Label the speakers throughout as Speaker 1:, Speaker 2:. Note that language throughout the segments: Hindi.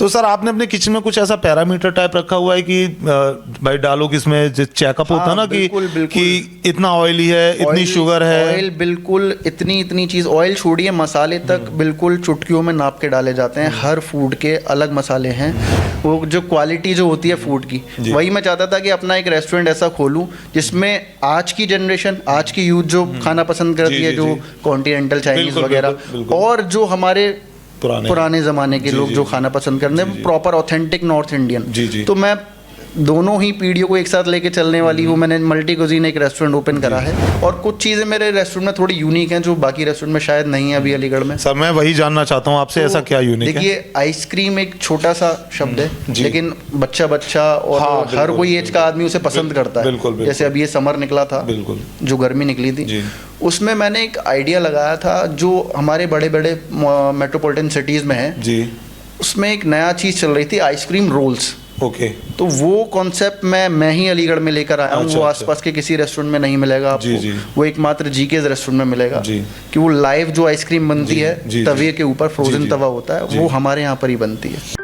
Speaker 1: तो सर आपने अपने किचन में कुछ ऐसा पैरामीटर टाइप रखा हुआ है कि भाई डालो कि इसमें चेकअप होता है ना कि इतना ऑयली है, इतनी शुगर है?
Speaker 2: ऑयल बिल्कुल इतनी चीज़, ऑयल छोड़िए मसाले तक बिल्कुल चुटकियों में नाप के डाले जाते हैं। हर फूड के अलग मसाले हैं, वो जो क्वालिटी जो होती है फूड की, वही मैं चाहता था कि अपना एक रेस्टोरेंट ऐसा खोलूं जिसमें आज की जनरेशन, आज की यूथ जो खाना पसंद करती है, जो कॉन्टिनेंटल चाइनीज वगैरह, और जो हमारे पुराने ज़माने के लोग जो खाना पसंद करते हैं, प्रॉपर ऑथेंटिक नॉर्थ इंडियन। तो मैं दोनों ही पीढ़ियों को एक साथ लेके चलने वाली हूँ। मैंने मल्टी कुजीन एक रेस्टोरेंट ओपन करा है, और कुछ चीज़ें मेरे रेस्टोरेंट में थोड़ी यूनिक हैं जो बाकी रेस्टोरेंट में शायद नहीं है अभी अलीगढ़ में।
Speaker 1: सर मैं वही जानना चाहता हूँ आपसे, ऐसा क्या यूनिक है?
Speaker 2: देखिए, आइसक्रीम एक छोटा सा शब्द है, लेकिन बच्चा और हर कोई एज का आदमी उसे पसंद करता है। जैसे अभी ये समर निकला था, जो गर्मी निकली थी, उसमें मैंने एक आइडिया लगाया था जो हमारे बड़े बड़े मेट्रोपॉलिटन सिटीज़ में है। उसमें एक नया चीज़ चल रही थी, आइसक्रीम रोल्स। तो वो कॉन्सेप्ट मैं ही अलीगढ़ में लेकर आया हूँ। वो आसपास के किसी रेस्टोरेंट में नहीं मिलेगा आपको। वो एकमात्र जीकेज़ रेस्टोरेंट में मिलेगा कि वो लाइव जो आइसक्रीम बनती है तवे के ऊपर, फ्रोजन तवा होता है, वो हमारे यहाँ पर ही बनती है।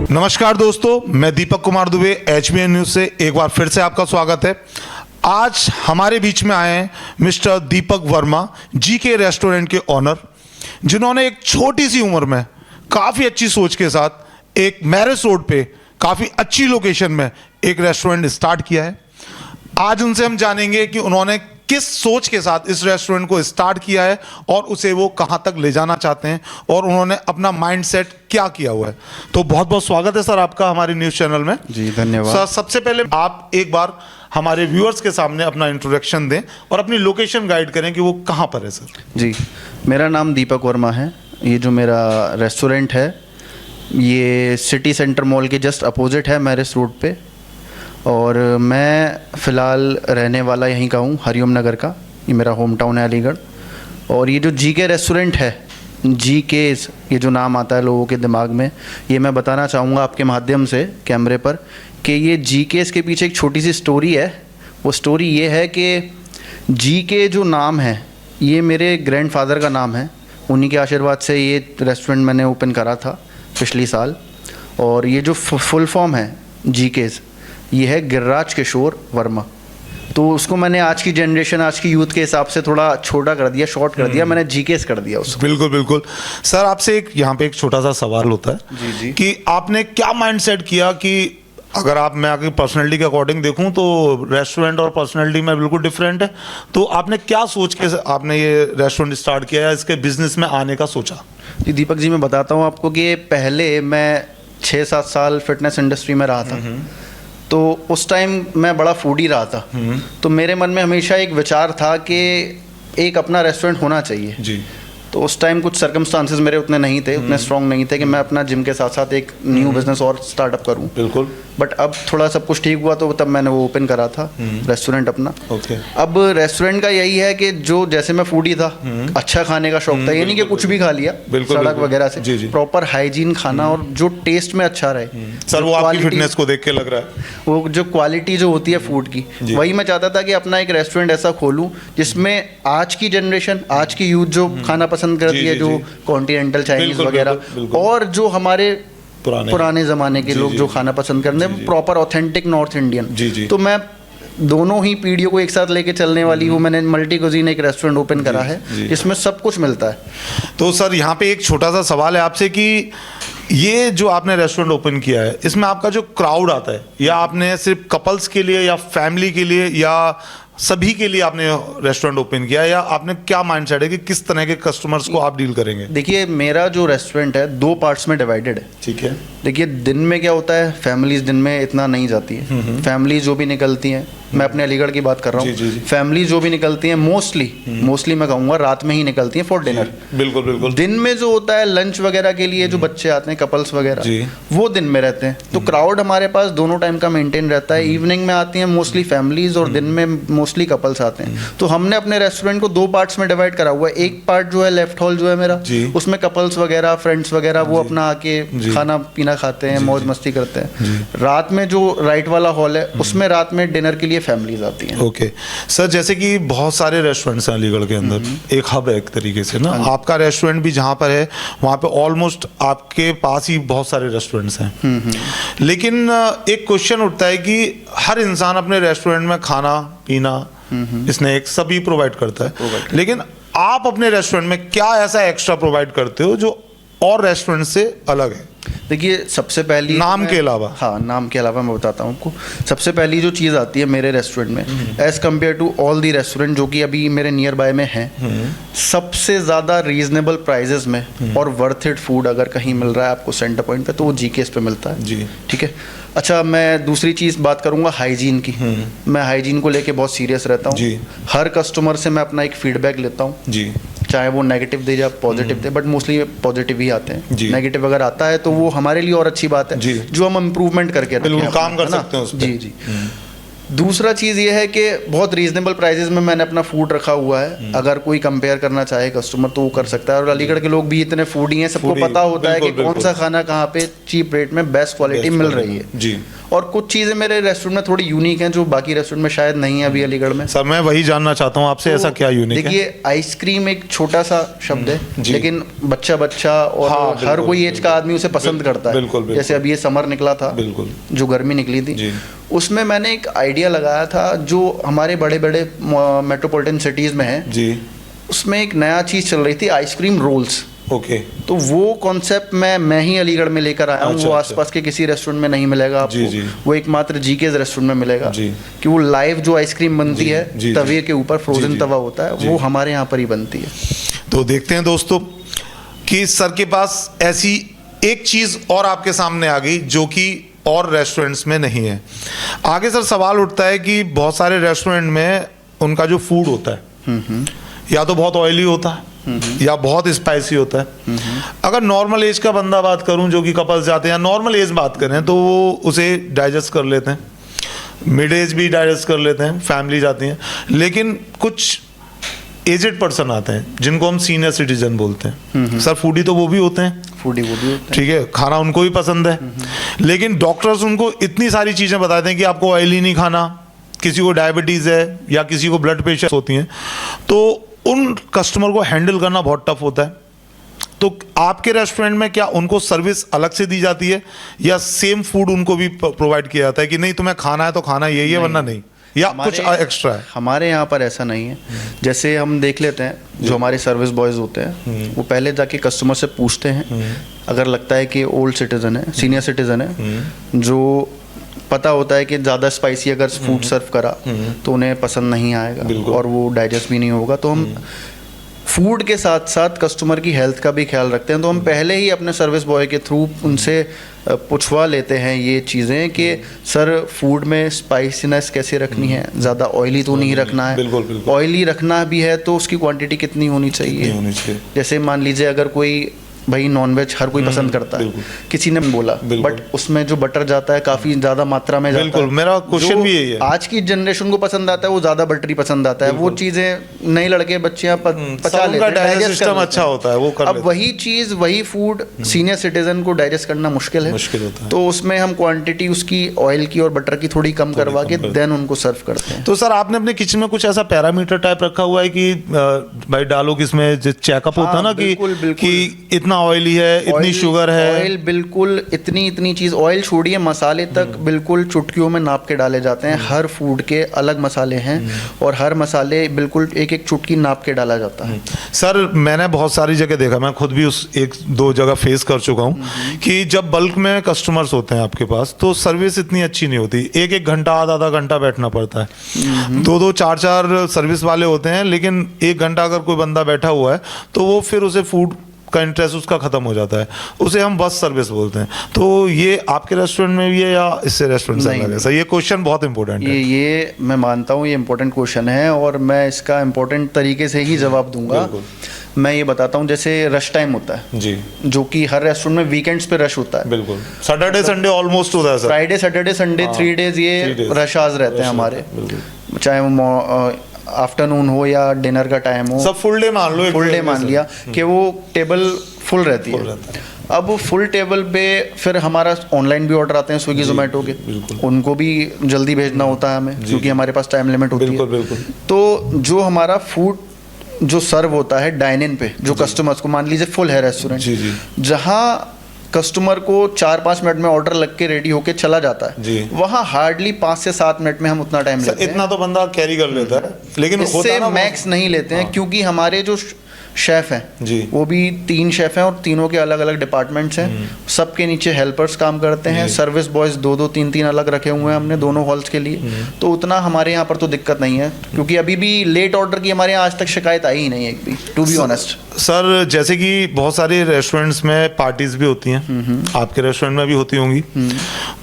Speaker 1: नमस्कार दोस्तों, मैं दीपक कुमार दुबे, HBN न्यूज़ से एक बार फिर से आपका स्वागत है। आज हमारे बीच में आए हैं mister Deepak Verma, GK restaurant के ऑनर, जिन्होंने एक छोटी सी उम्र में काफ़ी अच्छी सोच के साथ एक मैरिज रोड पे काफ़ी अच्छी लोकेशन में एक रेस्टोरेंट स्टार्ट किया है। आज उनसे हम जानेंगे कि उन्होंने किस सोच के साथ इस रेस्टोरेंट को स्टार्ट किया है और उसे वो कहाँ तक ले जाना चाहते हैं, और उन्होंने अपना माइंडसेट क्या किया हुआ है। तो बहुत बहुत स्वागत है सर आपका हमारे न्यूज़ चैनल में।
Speaker 2: जी धन्यवाद
Speaker 1: सर। सबसे पहले आप एक बार हमारे व्यूअर्स के सामने अपना इंट्रोडक्शन दें और अपनी लोकेशन गाइड करें कि वो कहाँ पर है सर।
Speaker 2: जी, मेरा नाम दीपक वर्मा है। ये जो मेरा रेस्टोरेंट है ये सिटी सेंटर मॉल के जस्ट अपोजिट है, मैरिज रोड पे, और मैं फ़िलहाल रहने वाला यहीं का हूँ, हरिओम नगर का। ये मेरा होम टाउन है अलीगढ़। और ये जो जीके रेस्टोरेंट है, जीकेज़ ये जो नाम आता है लोगों के दिमाग में, ये मैं बताना चाहूँगा आपके माध्यम से कैमरे पर कि ये जीकेज़ के पीछे एक छोटी सी स्टोरी है। वो स्टोरी ये है कि जीके जो नाम है ये मेरे ग्रैंडफादर का नाम है। उन्हीं के आशीर्वाद से ये रेस्टोरेंट मैंने ओपन करा था पिछली साल। और ये जो फुल फॉर्म है जीकेज़, ये है गिरिराज किशोर वर्मा। तो उसको मैंने आज की जनरेशन, आज की यूथ के हिसाब से थोड़ा छोटा कर दिया, शॉर्ट कर दिया, मैंने जीकेस कर दिया उसको।
Speaker 1: बिल्कुल बिल्कुल सर। आपसे एक यहाँ पे एक छोटा सा सवाल होता है
Speaker 2: जी
Speaker 1: कि आपने क्या माइंडसेट किया कि अगर आप, मैं आपकी पर्सनैलिटी के अकॉर्डिंग देखूं तो रेस्टोरेंट और पर्सनैलिटी में बिल्कुल डिफरेंट है, तो आपने क्या सोच के आपने ये रेस्टोरेंट स्टार्ट किया या इसके बिजनेस में आने का सोचा?
Speaker 2: जी दीपक जी, मैं बताता हूँ आपको कि पहले मैं 6-7 साल फिटनेस इंडस्ट्री में रहा था। तो उस टाइम मैं बड़ा फूडी रहा था। तो मेरे मन में हमेशा एक विचार था कि एक अपना रेस्टोरेंट होना चाहिए
Speaker 1: जी।
Speaker 2: तो उस टाइम कुछ सर्कमस्टांसेस मेरे उतने नहीं थे, उतने स्ट्रॉन्ग नहीं थे कि मैं अपना जिम के साथ साथ एक न्यू बिजनेस और स्टार्टअप करूं।
Speaker 1: बिल्कुल।
Speaker 2: बट अब थोड़ा सब कुछ ठीक हुआ तो तब मैंने वो ओपन करा था रेस्टोरेंट अपना।
Speaker 1: ओके।
Speaker 2: अब रेस्टोरेंट का यही है कि जो जैसे मैं फूडी था, अच्छा खाने का शौक था, ये नहीं कि कुछ भी खा लिया
Speaker 1: बिल्कुल,
Speaker 2: सड़क
Speaker 1: बिल्कुल।
Speaker 2: वगैरह
Speaker 1: जी,
Speaker 2: से,
Speaker 1: जी।
Speaker 2: प्रॉपर हाइजीन खाना और जो टेस्ट में अच्छा रहे।
Speaker 1: सर वो आपकी
Speaker 2: क्वालिटी-
Speaker 1: फिटनेस को देख के लग रहा है।
Speaker 2: वो जो क्वालिटी जो होती है फूड की,
Speaker 1: जी।
Speaker 2: वही मैं चाहता था कि अपना एक रेस्टोरेंट ऐसा खोलूं जिसमें आज की जनरेशन, आज की यूथ जो खाना पसंद करती
Speaker 1: जी,
Speaker 2: है,
Speaker 1: जी,
Speaker 2: जो
Speaker 1: जी।
Speaker 2: कॉन्टिनेंटल चाइनीज
Speaker 1: बिल्कुल,
Speaker 2: वगैरह,
Speaker 1: बिल्कुल, बिल्कुल।
Speaker 2: और जो हमारे
Speaker 1: पुराने
Speaker 2: पुराने ज़माने के
Speaker 1: जी,
Speaker 2: लोग
Speaker 1: जी,
Speaker 2: जो
Speaker 1: जी।
Speaker 2: खाना पसंद करते
Speaker 1: जी,
Speaker 2: हैं,
Speaker 1: जी।
Speaker 2: Proper authentic North Indian.
Speaker 1: जी, जी।
Speaker 2: तो मैं दोनों ही पीढ़ियों को एक साथ लेके चलने वाली हूँ। मैंने मल्टी कुजीन एक रेस्टोरेंट ओपन करा है
Speaker 1: जी।
Speaker 2: जिसमें सब कुछ मिलता है।
Speaker 1: तो सर यहाँ पे एक छोटा सा सवाल है आपसे कि ये जो आपने रेस्टोरेंट ओपन किया है, इसमें आपका जो क्राउड आता है, या आपने सिर्फ कपल्स के लिए या फैमिली के लिए या सभी के लिए आपने रेस्टोरेंट ओपन किया है, या आपने क्या माइंडसेट है कि किस तरह के कस्टमर्स को आप डील करेंगे?
Speaker 2: देखिए, मेरा जो रेस्टोरेंट है 2 पार्ट्स में डिवाइडेड है।
Speaker 1: ठीक है।
Speaker 2: देखिए, दिन में क्या होता है, फैमिलीज दिन में इतना नहीं जाती है। फैमिली जो भी निकलती हैं, मैं अपने अलीगढ़ की बात कर रहा
Speaker 1: जी, जी, जी।
Speaker 2: हूँ, फैमिली जो भी निकलती हैं मोस्टली मैं कहूँगा रात में ही निकलती हैं फॉर डिनर।
Speaker 1: बिल्कुल बिल्कुल।
Speaker 2: दिन में जो होता है लंच वगैरह के लिए जो बच्चे आते हैं, कपल्स
Speaker 1: जी।
Speaker 2: वगैरह, वो दिन में रहते हैं। तो क्राउड हमारे पास दोनों टाइम का मेंटेन रहता है। इवनिंग में आती हैं मोस्टली फैमिलीज और दिन में मोस्टली कपल्स आते हैं। तो हमने अपने रेस्टोरेंट को 2 पार्ट्स में डिवाइड करा हुआ है। एक पार्ट जो है लेफ्ट हॉल जो है मेरा,
Speaker 1: जी।
Speaker 2: उसमें कपल्स वगैरह, फ्रेंड्स वगैरह वो अपना आके
Speaker 1: जी।
Speaker 2: खाना पीना खाते हैं, मौज मस्ती करते हैं। रात में जो राइट वाला हॉल है, उसमें रात में डिनर के लिए फैमिलीज आती हैं।
Speaker 1: ओके सर, जैसे कि बहुत सारे रेस्टोरेंट्स हैं अलीगढ़ के अंदर, एक हब है एक तरीके से ना, आपका रेस्टोरेंट भी जहाँ पर है वहाँ पे ऑलमोस्ट आपके पास ही बहुत सारे रेस्टोरेंट्स हैं। लेकिन एक क्वेश्चन उठता है कि हर इंसान अपने रेस्टोरेंट में खाना पीना स्नैक्स सभी प्रोवाइड करता है, लेकिन आप अपने रेस्टोरेंट में क्या ऐसा एक्स्ट्रा प्रोवाइड करते हो जो और रेस्टोरेंट से अलग है?
Speaker 2: देखिए, सबसे पहली
Speaker 1: नाम के अलावा?
Speaker 2: हाँ, नाम के अलावा मैं बताता हूँ आपको। सबसे पहली जो चीज़ आती है मेरे रेस्टोरेंट में, as compare to all the restaurant जो कि अभी मेरे नियर बाय में हैं, सबसे ज़्यादा रीजनेबल प्राइजेस में और वर्थ इट फूड अगर कहीं मिल रहा है आपको सेंटर पॉइंट पे, तो वो जीकेएस पे मिलता है।
Speaker 1: जी।
Speaker 2: ठीक है। अच्छा, मैं दूसरी चीज़ बात करूँगा हाइजीन की। मैं हाइजीन को लेके बहुत सीरियस रहता
Speaker 1: जी।
Speaker 2: हूँ। हर कस्टमर से मैं अपना एक फीडबैक लेता हूँ,
Speaker 1: जी।
Speaker 2: चाहे वो नेगेटिव दे या पॉजिटिव दे, बट मोस्टली पॉजिटिव ही आते हैं।
Speaker 1: जी।
Speaker 2: नेगेटिव अगर आता है तो वो हमारे लिए और अच्छी बात है,
Speaker 1: जी।
Speaker 2: जो हम इम्प्रूवमेंट करके रखें
Speaker 1: बिल्कुल,
Speaker 2: अपना,
Speaker 1: काम कर
Speaker 2: है ना?
Speaker 1: सकते हैं उस पे।
Speaker 2: जी जी। दूसरा चीज़ ये है कि बहुत रीजनेबल प्राइजेस में मैंने अपना फूड रखा हुआ है। अगर कोई कंपेयर करना चाहे कस्टमर तो वो कर सकता है। और अलीगढ़ के लोग भी इतने फूडी हैं, सबको
Speaker 1: Foodie,
Speaker 2: पता होता है कि
Speaker 1: बिल्कुल,
Speaker 2: कौन सा खाना कहाँ पे चीप रेट में बेस्ट क्वालिटी मिल रही है।
Speaker 1: जी।
Speaker 2: और कुछ चीज़ें मेरे रेस्टोरेंट में थोड़ी यूनिक हैं जो बाकी रेस्टोरेंट में शायद नहीं है अभी अलीगढ़ में।
Speaker 1: सर मैं वही जानना चाहता हूँ आपसे, ऐसा क्या यूनिक है?
Speaker 2: देखिए, आइसक्रीम एक छोटा सा शब्द है,
Speaker 1: जी।
Speaker 2: लेकिन बच्चा और
Speaker 1: हाँ,
Speaker 2: हर
Speaker 1: बिल्कुल,
Speaker 2: कोई एज का आदमी उसे पसंद करता है।
Speaker 1: बिल्कुल, बिल्कुल।
Speaker 2: जैसे अभी ये समर निकला था,
Speaker 1: बिल्कुल।
Speaker 2: जो गर्मी निकली थी,
Speaker 1: जी।
Speaker 2: उसमें मैंने एक आइडिया लगाया था जो हमारे बड़े बड़े मेट्रोपॉलिटन सिटीज़ में है।
Speaker 1: जी।
Speaker 2: उसमें एक नया चीज़ चल रही थी, आइसक्रीम रोल्स।
Speaker 1: ओके।
Speaker 2: तो वो कॉन्सेप्ट मैं ही अलीगढ़ में लेकर आया हूँ।
Speaker 1: अच्छा,
Speaker 2: वो
Speaker 1: अच्छा।
Speaker 2: आसपास के किसी रेस्टोरेंट में नहीं मिलेगा
Speaker 1: जी,
Speaker 2: आपको।
Speaker 1: जी।
Speaker 2: वो एकमात्र जीके's रेस्टोरेंट में मिलेगा।
Speaker 1: जी।
Speaker 2: कि वो लाइव जो आइसक्रीम बनती
Speaker 1: जी,
Speaker 2: है
Speaker 1: जी,
Speaker 2: तवे
Speaker 1: जी।
Speaker 2: के ऊपर,
Speaker 1: जी,
Speaker 2: फ्रोजन
Speaker 1: जी।
Speaker 2: तवा होता है,
Speaker 1: जी।
Speaker 2: वो हमारे यहाँ पर ही बनती है।
Speaker 1: तो देखते हैं दोस्तों कि सर के पास ऐसी एक चीज और आपके सामने आ गई जो कि और रेस्टोरेंट्स में नहीं है। आगे सर सवाल उठता है कि बहुत सारे रेस्टोरेंट में उनका जो फूड होता है या तो बहुत ऑयली होता है या बहुत स्पाइसी होता है। अगर नॉर्मल एज का बंदा बात करूं, जो कि कपल्स जाते हैं, या नॉर्मल एज बात करें, तो वो उसे डाइजेस्ट कर लेते हैं, मिड एज भी डाइजेस्ट कर लेते हैं, फैमिली जाती हैं। लेकिन कुछ एजेड पर्सन आते हैं जिनको हम सीनियर सिटीजन बोलते हैं। सर फूडी तो वो भी होते हैं,
Speaker 2: फूडी वो भी होता है।
Speaker 1: ठीक है, खाना उनको भी पसंद है, लेकिन डॉक्टर्स उनको इतनी सारी चीज़ें बताते हैं कि आपको ऑयली नहीं खाना, किसी को डायबिटीज़ है या किसी को ब्लड प्रेशर होती हैं, तो उन कस्टमर को हैंडल करना बहुत टफ होता है। तो आपके रेस्टोरेंट में क्या उनको सर्विस अलग से दी जाती है या सेम फूड उनको भी प्रोवाइड किया जाता है कि नहीं तुम्हें खाना है तो खाना यही है वरना नहीं, या कुछ एक्स्ट्रा है?
Speaker 2: हमारे यहाँ पर ऐसा नहीं है। जैसे हम देख लेते हैं, जो हमारे सर्विस बॉयज़ होते हैं, वो पहले जाके कस्टमर से पूछते हैं, अगर लगता है कि ओल्ड सिटीज़न है, सीनियर सिटीज़न है, जो पता होता है कि ज़्यादा स्पाइसी अगर फूड सर्व करा तो उन्हें पसंद नहीं आएगा और वो डाइजेस्ट भी नहीं होगा, तो हम फूड के साथ साथ कस्टमर की हेल्थ का भी ख्याल रखते हैं। तो हम पहले ही अपने सर्विस बॉय के थ्रू उनसे पूछवा लेते हैं ये चीज़ें कि सर फूड में स्पाइसीनेस कैसे रखनी है, ज़्यादा ऑयली तो नहीं रखना है,
Speaker 1: बिल्कुल, बिल्कुल।
Speaker 2: ऑयली रखना भी है तो उसकी क्वांटिटी कितनी होनी चाहिए। जैसे मान लीजिए अगर कोई भाई नॉनवेज हर कोई पसंद करता है, किसी ने बोला, बट उसमें जो बटर जाता है काफ़ी ज़्यादा मात्रा में जाता है।
Speaker 1: बिल्कुल, मेरा क्वेश्चन भी यही है।
Speaker 2: आज की जनरेशन को पसंद आता है वो ज़्यादा बटरी पसंद आता है, वो चीज़ें नए लड़के बच्चियाँ पचा लेते हैं,
Speaker 1: डाइजेस्ट सिस्टम अच्छा होता है, वो कर
Speaker 2: अब वही चीज़ वही फूड सीनियर सिटीजन को डाइजेस्ट करना मुश्किल है,
Speaker 1: होता
Speaker 2: तो उसमें हम क्वांटिटी उसकी ऑयल की और बटर की थोड़ी कम करवा के देन उनको सर्व करते हैं।
Speaker 1: तो सर आपने अपने किचन में कुछ ऐसा पैरामीटर टाइप रखा हुआ है कि भाई डालो कि इसमें जो चेकअप होता है ना कि इतना ऑयली है, इतनी शुगर है?
Speaker 2: ऑयल बिल्कुल इतनी चीज, ऑयल छोड़िए मसाले तक बिल्कुल चुटकियों में नाप के डाले जाते हैं। हर फूड के अलग मसाले हैं और हर मसाले बिल्कुल एक एक चुटकी नाप के डाला जाता है।
Speaker 1: सर मैंने बहुत सारी जगह देखा, मैं खुद भी उस एक दो जगह फेस कर चुका हूँ कि जब बल्क में कस्टमर्स होते हैं आपके पास तो सर्विस इतनी अच्छी नहीं होती। एक घंटा आधा घंटा बैठना पड़ता है, दो चार सर्विस वाले होते हैं, लेकिन एक घंटा अगर कोई बंदा बैठा हुआ है तो वो फिर उसे फूड का इंटरेस्ट उसका खत्म हो जाता है, उसे हम बस सर्विस बोलते हैं। तो ये आपके रेस्टोरेंट में भी है या इससे रेस्टोरेंट से अलग है? सर ये क्वेश्चन बहुत इंपॉर्टेंट है।
Speaker 2: ये मैं मानता हूँ ये इंपॉर्टेंट क्वेश्चन है और मैं इसका इंपॉर्टेंट तरीके से ही जवाब दूंगा। मैं ये बताता हूँ, जैसे रश टाइम होता है
Speaker 1: जी,
Speaker 2: जो कि हर रेस्टोरेंट में वीकेंड्स पे रश होता है।
Speaker 1: बिल्कुल, सैटरडे संडे ऑलमोस्ट होता है sir.
Speaker 2: Friday Saturday Sunday 3 days ये रश आज रहते हैं हमारे, चाहे वो आफ्टरनून हो या डिनर का टाइम हो,
Speaker 1: सब फुल डे मान लो,
Speaker 2: फुल डे मान लिया कि वो टेबल फुल रहती है। अब फुल टेबल पे फिर हमारा ऑनलाइन भी ऑर्डर आते हैं स्विगी जोमेटो के, उनको भी जल्दी भेजना होता है हमें क्योंकि हमारे पास टाइम लिमिट होती है। तो जो हमारा फूड जो सर्व होता है डाइन इन पे, जो कस्टमर्स को, मान लीजिए फुल है रेस्टोरेंट, जहाँ कस्टमर को 4-5 मिनट में ऑर्डर लग के रेडी होके चला जाता है, वहाँ हार्डली 5 से 7 मिनट में हम उतना टाइम लेते हैं।
Speaker 1: इतना तो बंदा कैरी कर लेता है, लेकिन
Speaker 2: इससे मैक्स नहीं लेते हैं क्योंकि हमारे जो शेफ हैं वो भी 3 शेफ हैं और तीनों के अलग अलग डिपार्टमेंट्स हैं, सबके नीचे हेल्पर्स काम करते हैं, सर्विस बॉयज 2-2 3-3 अलग रखे हुए हैं हमने दोनों हॉल्स के लिए। तो उतना हमारे यहाँ पर तो दिक्कत नहीं है क्योंकि अभी भी लेट ऑर्डर की हमारे यहाँ आज तक शिकायत आई ही नहीं है एक भी, टू बी ऑनेस्ट।
Speaker 1: सर जैसे कि बहुत सारे रेस्टोरेंट्स में पार्टीज भी होती हैं, आपके रेस्टोरेंट में भी होती होंगी,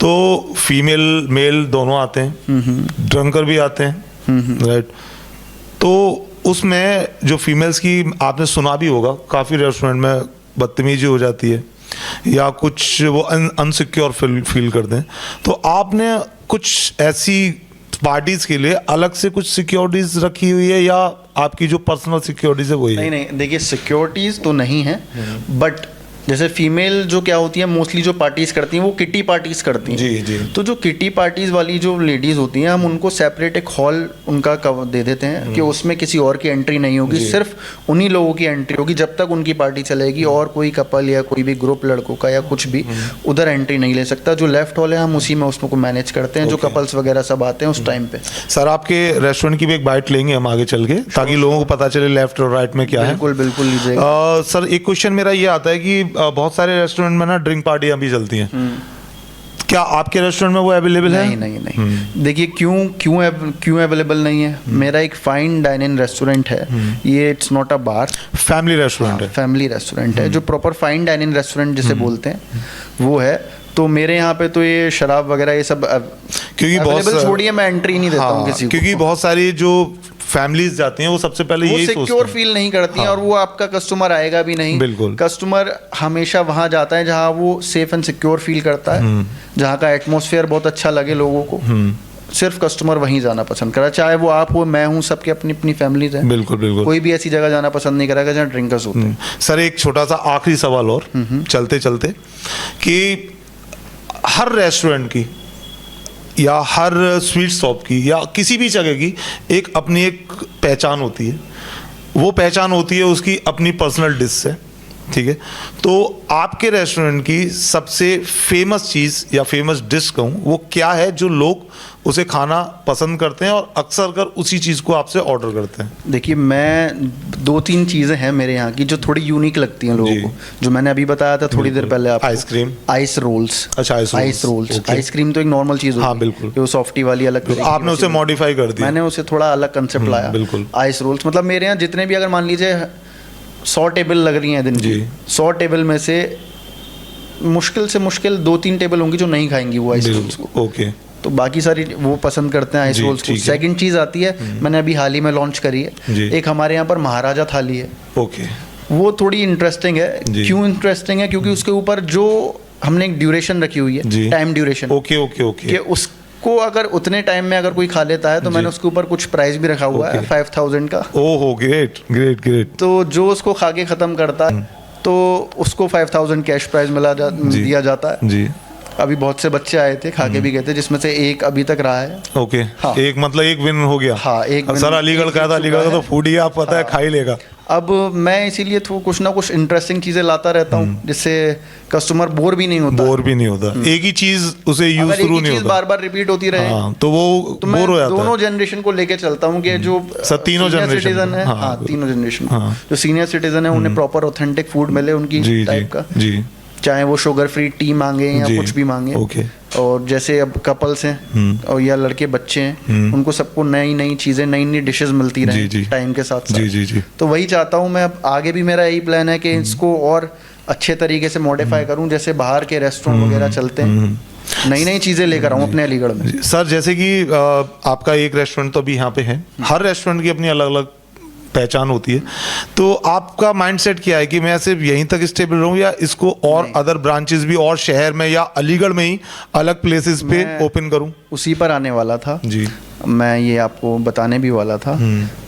Speaker 1: तो फीमेल मेल दोनों आते हैं, ड्रंकर भी आते हैं, राइट? तो उसमें जो फीमेल्स की आपने सुना भी होगा, काफ़ी रेस्टोरेंट में बदतमीजी हो जाती है या कुछ वो अनसिक्योर फील करते हैं, तो आपने कुछ ऐसी पार्टीज के लिए अलग से कुछ सिक्योरिटीज रखी हुई है या आपकी जो पर्सनल सिक्योरिटीज है वही?
Speaker 2: नहीं, देखिए सिक्योरिटीज तो नहीं है, बट जैसे फीमेल जो क्या होती है मोस्टली जो पार्टीज करती हैं वो किटी पार्टीज करती हैं।
Speaker 1: जी।
Speaker 2: तो जो किटी पार्टीज वाली जो लेडीज होती हैं हम उनको सेपरेट एक हॉल उनका दे देते हैं कि उसमें किसी और की एंट्री नहीं होगी, सिर्फ उन्हीं लोगों की एंट्री होगी जब तक उनकी पार्टी चलेगी, और कोई कपल या कोई भी ग्रुप लड़कों का या कुछ भी उधर एंट्री नहीं ले सकता। जो लेफ्ट हॉल है हम उसी में उसको मैनेज करते हैं, जो कपल्स वगैरह सब आते हैं उस टाइम पे।
Speaker 1: सर आपके रेस्टोरेंट की भी एक बाइट लेंगे हम आगे चल के, ताकि लोगों को पता चले लेफ्ट और राइट में क्या है।
Speaker 2: बिल्कुल लीजिएगा।
Speaker 1: सर एक क्वेश्चन मेरा ये आता है कि बहुत सारे रेस्टोरेंट में ना ड्रिंक पार्टियां भी चलती हैं, क्या आपके रेस्टोरेंट में वो अवेलेबल है?
Speaker 2: नहीं। देखिए क्यों अवेलेबल नहीं है? मेरा एक फाइन डाइन इन रेस्टोरेंट है, ये it's not a bar,
Speaker 1: family restaurant है।
Speaker 2: फैमिली रेस्टोरेंट है जो proper fine dine in restaurant जिसे बोलते हैं वो है। तो मेरे यहाँ पे तो ये शराब वगैरह ये सब
Speaker 1: क्योंकि बहुत
Speaker 2: छोड़िए, मैं एंट्री नहीं देता हूँ किसी को,
Speaker 1: क्योंकि बहुत सारी जो फैमिलीज जाती हैं वो सबसे पहले यही सोचती हैं,
Speaker 2: सिक्योर फील नहीं करती हैं और वो आपका कस्टमर आएगा भी नहीं।
Speaker 1: बिल्कुल,
Speaker 2: कस्टमर हमेशा वहाँ जाता है जहाँ वो सेफ एंड सिक्योर फील करता है, जहाँ का एटमॉस्फेयर बहुत अच्छा लगे लोगों को। सिर्फ कस्टमर वहीं जाना पसंद करा, चाहे वो आप हो मैं हूँ, सबके अपनी अपनी फैमिलीज हैं।
Speaker 1: बिल्कुल।
Speaker 2: कोई भी ऐसी जगह जाना पसंद नहीं करेगा जहाँ ड्रिंकर्स होते हैं।
Speaker 1: सर एक छोटा सा आखिरी सवाल और चलते चलते, कि हर रेस्टोरेंट की या हर स्वीट शॉप की या किसी भी जगह की एक अपनी एक पहचान होती है, वो पहचान होती है उसकी अपनी पर्सनल डिश से, ठीक है? तो आपके रेस्टोरेंट की सबसे फेमस चीज़ या फेमस डिश कहूँ वो क्या है जो लोग उसे खाना पसंद करते हैं और अक्सर कर उसी चीज़ को आपसे ऑर्डर करते हैं?
Speaker 2: देखिए मैं 2-3 चीज़ें हैं मेरे यहाँ की जो थोड़ी यूनिक लगती हैं लोगों को, जो मैंने अभी बताया था थोड़ी देर पहले आपको।
Speaker 1: Ice cream,
Speaker 2: ice rolls.
Speaker 1: अच्छा आइस रोल्स।
Speaker 2: आइसक्रीम तो एक नॉर्मल चीज़ होती है।
Speaker 1: हाँ बिल्कुल,
Speaker 2: वो सॉफ्टी वाली अलग,
Speaker 1: आपने उसे मॉडिफाई कर दिया।
Speaker 2: मैंने उसे थोड़ा अलग कंसेप्ट लाया।
Speaker 1: बिल्कुल।
Speaker 2: आइस रोल्स मतलब मेरे यहाँ जितने भी, अगर मान लीजिए 100 टेबल लग रही हैं दिन की, 100 टेबल में से मुश्किल से मुश्किल 2-3 टेबल होंगी जो नहीं खाएंगी वो आइस रोल्स को।
Speaker 1: ओके।
Speaker 2: तो बाकी सारी वो पसंद करते हैं आइस रोल्स को। सेकंड चीज़ आती है, मैंने अभी हाल ही में लॉन्च करी है, एक हमारे यहाँ पर महाराजा थाली है।
Speaker 1: ओके।
Speaker 2: वो थोड़ी इंटरेस्टिंग है।
Speaker 1: जी।
Speaker 2: क्यों इंटरेस्टिंग है? क्योंकि उसके ऊपर जो हमने एक ड्यूरेशन रखी हुई
Speaker 1: जी।
Speaker 2: है, time duration,
Speaker 1: okay okay okay.
Speaker 2: कि उसको अगर उतने टाइम में अगर कोई खा लेता है तो मैंने उसके ऊपर कुछ प्राइस भी रखा हुआ है, 5000 का।
Speaker 1: ओहो, ग्रेट ग्रेट ग्रेट।
Speaker 2: तो जो उसको खा के ख़त्म करता है तो उसको 5000 कैश प्राइज दिया जाता है।
Speaker 1: जी।
Speaker 2: अभी बहुत से बच्चे आए थे, खा के भी गए थे, जिसमें से एक अभी तक रहा है।
Speaker 1: ओके।
Speaker 2: हाँ।
Speaker 1: एक मतलब एक विन हो गया।
Speaker 2: हाँ, एक win-
Speaker 1: सर अलीगढ़
Speaker 2: एक
Speaker 1: का था,
Speaker 2: जीत
Speaker 1: अलीगढ़ का
Speaker 2: चुका
Speaker 1: तो
Speaker 2: है।
Speaker 1: फूड ही आप पता है खा ही लेगा।
Speaker 2: अब मैं इसीलिए तो कुछ ना कुछ इंटरेस्टिंग चीज़ें लाता रहता हूँ जिससे कस्टमर बोर भी नहीं होता।
Speaker 1: बोर भी नहीं होता, एक ही चीज उसे यूज
Speaker 2: अगर एक
Speaker 1: थ्रू
Speaker 2: ही
Speaker 1: नहीं
Speaker 2: चीज़
Speaker 1: होता।
Speaker 2: बार बार रिपीट होती रहे
Speaker 1: हाँ, तो वो
Speaker 2: तो मैं
Speaker 1: बोर हो जाता
Speaker 2: दोनों
Speaker 1: है।
Speaker 2: जनरेशन को लेके चलता हूँ कि जो
Speaker 1: सर, तीनों
Speaker 2: senior
Speaker 1: generation
Speaker 2: citizen
Speaker 1: को।
Speaker 2: है,
Speaker 1: हाँ,
Speaker 2: हाँ तीनों जनरेशन,
Speaker 1: हाँ।
Speaker 2: जो सीनियर सिटीजन है उन्हें प्रॉपर ऑथेंटिक फूड मिले उनकी
Speaker 1: जी जी
Speaker 2: टाइप का,
Speaker 1: जी
Speaker 2: चाहे वो शुगर फ्री टी मांगे या
Speaker 1: जी।
Speaker 2: कुछ भी मांगे।
Speaker 1: ओके।
Speaker 2: और जैसे अब कपल्स हैं और या लड़के बच्चे हैं, उनको सबको नई नई चीज़ें, नई नई डिशेस मिलती
Speaker 1: जी, जी।
Speaker 2: रहें टाइम के साथ साथ।
Speaker 1: जी जी जी।
Speaker 2: तो वही चाहता हूँ मैं। अब आगे भी मेरा यही प्लान है कि इसको और अच्छे तरीके से मॉडिफाई करूँ, जैसे बाहर के रेस्टोरेंट वगैरह चलते हैं, नई नई चीज़ें लेकर आऊँ अपने अलीगढ़ में।
Speaker 1: जी, सर जैसे कि आपका एक रेस्टोरेंट तो अभी यहाँ पे है, हर रेस्टोरेंट की अपनी अलग अलग पहचान होती है, तो आपका माइंडसेट क्या है कि मैं सिर्फ यहीं तक स्टेबल रहूं या इसको और अदर ब्रांचेस भी और शहर में या अलीगढ़ में ही अलग प्लेसेस पे
Speaker 2: मैं-
Speaker 1: ओपन करूं?
Speaker 2: उसी पर आने वाला था
Speaker 1: जी।
Speaker 2: मैं, ये आपको बताने भी वाला था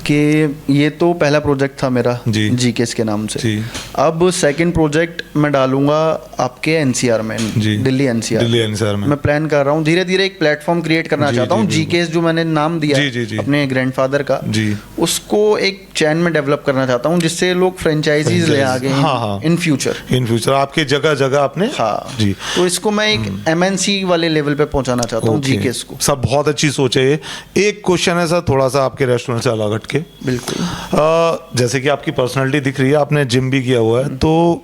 Speaker 2: कि ये तो पहला प्रोजेक्ट था मेरा
Speaker 1: जी।
Speaker 2: जीकेएस के नाम से।
Speaker 1: जी।
Speaker 2: अब सेकंड प्रोजेक्ट मैं डालूंगा आपके एनसीआर में,
Speaker 1: जी।
Speaker 2: दिल्ली एनसीआर।
Speaker 1: दिल्ली एनसीआर में
Speaker 2: मैं प्लान कर रहा हूँ धीरे धीरे एक प्लेटफॉर्म क्रिएट करना
Speaker 1: जी,
Speaker 2: चाहता
Speaker 1: जी,
Speaker 2: हूँ।
Speaker 1: बिल्कुल।
Speaker 2: जीकेएस जो मैंने नाम दिया
Speaker 1: जी,
Speaker 2: है
Speaker 1: जी, जी।
Speaker 2: अपने ग्रैंडफादर का,
Speaker 1: जी।
Speaker 2: उसको एक चैन में डेवलप करना चाहता हूँ जिससे लोग फ्रेंचाइजीज ले आगे
Speaker 1: हाँ, हाँ।
Speaker 2: In future.
Speaker 1: इन फ्यूचर आपके जगह जगह आपने।
Speaker 2: हाँ
Speaker 1: जी।
Speaker 2: तो इसको मैं एक एमएनसी वाले लेवल पे पहुंचाना चाहता हूँ
Speaker 1: ओके।
Speaker 2: जीकेएस को।
Speaker 1: सब बहुत अच्छी सोच है ये। एक क्वेश्चन है सर, थोड़ा सा आपके रेस्टोरेंट से अलग हट के।
Speaker 2: बिल्कुल।
Speaker 1: जैसे कि आपकी पर्सनालिटी दिख रही है, आपने जिम भी किया हुआ है, तो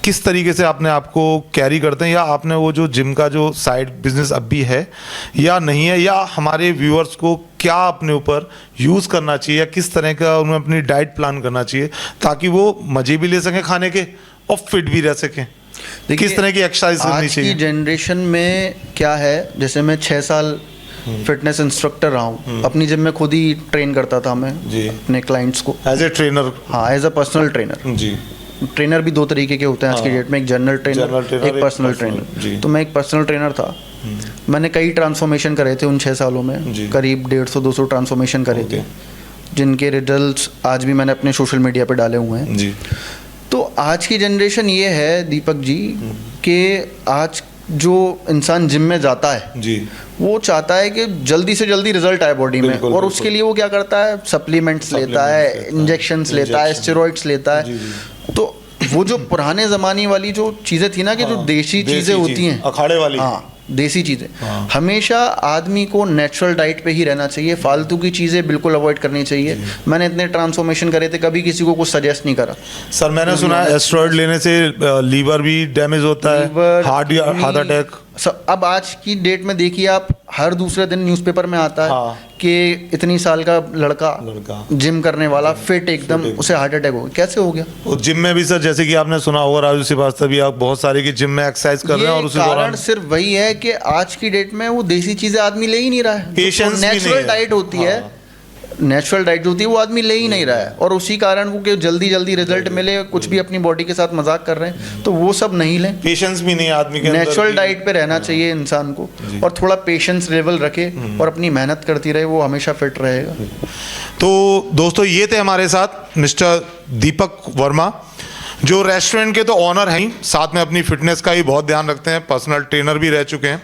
Speaker 1: किस तरीके से आपने आपको कैरी करते हैं, या आपने वो जो जिम का जो साइड बिजनेस अब भी है या नहीं है, या हमारे व्यूअर्स को क्या अपने ऊपर यूज़ करना चाहिए, या किस तरह का उन्हें अपनी डाइट प्लान करना चाहिए ताकि वो मज़े भी ले सकें खाने के और फिट भी रह सकें? किस तरह की एक्सरसाइज करनी
Speaker 2: आज
Speaker 1: चाहिए?
Speaker 2: की जनरेशन में क्या है, जैसे मैं 6 साल फिटनेस इंस्ट्रक्टर रहा हूँ, अपनी जिम में खुद ही ट्रेन करता था मैं
Speaker 1: जी।
Speaker 2: अपने क्लाइंट्स को।
Speaker 1: As a trainer?
Speaker 2: हाँ, एज अ पर्सनल ट्रेनर।
Speaker 1: जी।
Speaker 2: ट्रेनर भी 2 तरीके के होते हैं आज की
Speaker 1: हाँ।
Speaker 2: डेट में, एक जनरल
Speaker 1: जनरल
Speaker 2: ट्रेनर,
Speaker 1: ट्रेनर,
Speaker 2: एक
Speaker 1: एक
Speaker 2: पर्सनल
Speaker 1: personal, जी।
Speaker 2: ट्रेनर। तो मैं एक पर्सनल ट्रेनर था। मैंने कई ट्रांसफॉर्मेशन करे थे उन 6 सालों में,
Speaker 1: जी।
Speaker 2: करीब 150-200 ट्रांसफॉर्मेशन करे थे,
Speaker 1: ओके।
Speaker 2: जिनके रिजल्ट्स आज भी मैंने अपने सोशल मीडिया पे डाले हुए हैं।
Speaker 1: जी।
Speaker 2: तो आज की जनरेशन ये है दीपक जी कि आज जो इंसान जिम में जाता है
Speaker 1: जी।
Speaker 2: वो चाहता है कि जल्दी से जल्दी रिजल्ट आए बॉडी में,
Speaker 1: बिल्कुल,
Speaker 2: और
Speaker 1: बिल्कुल।
Speaker 2: उसके लिए वो क्या करता है, सप्लीमेंट्स लेता है, इंजेक्शंस लेता है, स्टेरॉइड्स लेता है।
Speaker 1: जी, जी।
Speaker 2: तो वो जो पुराने ज़माने वाली जो चीज़ें थी ना, कि जो
Speaker 1: हाँ,
Speaker 2: देसी
Speaker 1: देसी
Speaker 2: चीज़ें होती
Speaker 1: चीज़,
Speaker 2: हैं,
Speaker 1: अखाड़े वाली।
Speaker 2: हाँ देसी चीज़ें,
Speaker 1: हाँ।
Speaker 2: हमेशा आदमी को नेचुरल डाइट पे ही रहना चाहिए, फालतू की चीज़ें बिल्कुल अवॉइड करनी चाहिए। मैंने इतने ट्रांसफॉर्मेशन करे थे, कभी किसी को कुछ सजेस्ट नहीं करा।
Speaker 1: सर मैंने सुना है एस्टेरॉइड लेने से लीवर भी डैमेज होता है,
Speaker 2: लीवर,
Speaker 1: हार्ट अटैक।
Speaker 2: अब आज की डेट में देखिए आप, हर दूसरे दिन न्यूज़पेपर में आता है
Speaker 1: हाँ।
Speaker 2: कि इतनी साल का लड़का जिम करने वाला फिट एकदम, उसे हार्ट अटैक हो गया। कैसे हो गया?
Speaker 1: और जिम में भी सर, जैसे कि आपने सुना होगा राजू श्रीवास्तव भी, आप बहुत सारे की जिम में एक्सरसाइज कर रहे हैं और उसी
Speaker 2: कारण
Speaker 1: दौरान
Speaker 2: सिर्फ वही है कि आज की डेट में वो देसी चीजें आदमी ले ही नहीं रहा है।
Speaker 1: Patience भी नहीं
Speaker 2: नेचुरल
Speaker 1: है।
Speaker 2: डाइट होती है,
Speaker 1: हाँ।
Speaker 2: नेचुरल डाइट जो होती है वो आदमी ले ही नहीं रहा है, और उसी कारण वो कि जल्दी जल्दी रिजल्ट मिले, कुछ भी अपनी बॉडी के साथ मजाक कर रहे हैं, तो वो सब नहीं लें।
Speaker 1: पेशेंस भी नहीं है आदमी के अंदर
Speaker 2: नेचुरल
Speaker 1: कि-
Speaker 2: डाइट पे रहना चाहिए इंसान को, और थोड़ा पेशेंस लेवल रखे और अपनी मेहनत करती रहे, वो हमेशा फिट रहेगा।
Speaker 1: तो दोस्तों ये थे हमारे साथ मिस्टर दीपक वर्मा, जो रेस्टोरेंट के तो ऑनर हैं ही, साथ में अपनी फिटनेस का ही बहुत ध्यान रखते हैं, पर्सनल ट्रेनर भी रह चुके हैं।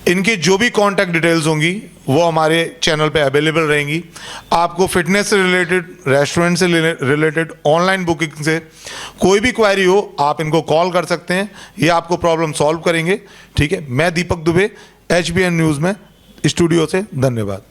Speaker 1: इनकी जो भी कांटेक्ट डिटेल्स होंगी वो हमारे चैनल पे अवेलेबल रहेंगी। आपको फिटनेस से रिलेटेड, रेस्टोरेंट से रिलेटेड, ऑनलाइन बुकिंग से कोई भी क्वेरी हो, आप इनको कॉल कर सकते हैं, ये आपको प्रॉब्लम सॉल्व करेंगे। ठीक है, मैं दीपक दुबे, HBN न्यूज़ में स्टूडियो से, धन्यवाद।